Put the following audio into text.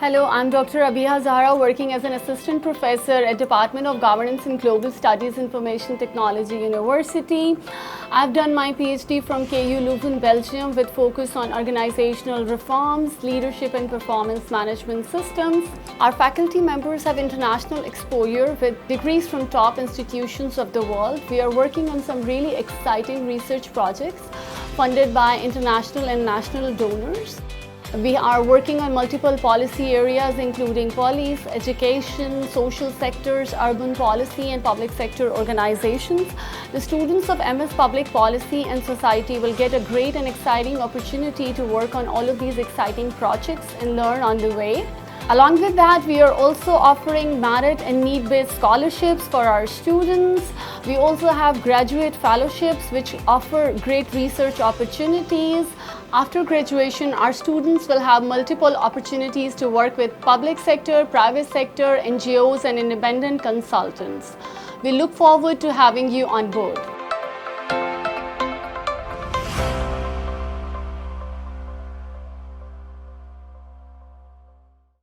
Hello, I'm Dr. Abiha Zahra, working as an assistant professor at Department of Governance and Global Studies Information Technology University. I've done my PhD from KU Leuven, Belgium, with focus on organizational reforms, leadership and performance management systems. Our faculty members have international exposure with degrees from top institutions of the world. We are working on some really exciting research projects funded by international and national donors. We are working on multiple policy areas including police, education, social sectors, urban policy and public sector organizations. The students of MS Public Policy and Society will get a great and exciting opportunity to work on all of these exciting projects and learn on the way. Along with that, we are also offering merit and need-based scholarships for our students. We also have graduate fellowships which offer great research opportunities. After graduation, our students will have multiple opportunities to work with public sector, private sector, NGOs and independent consultants. We look forward to having you on board.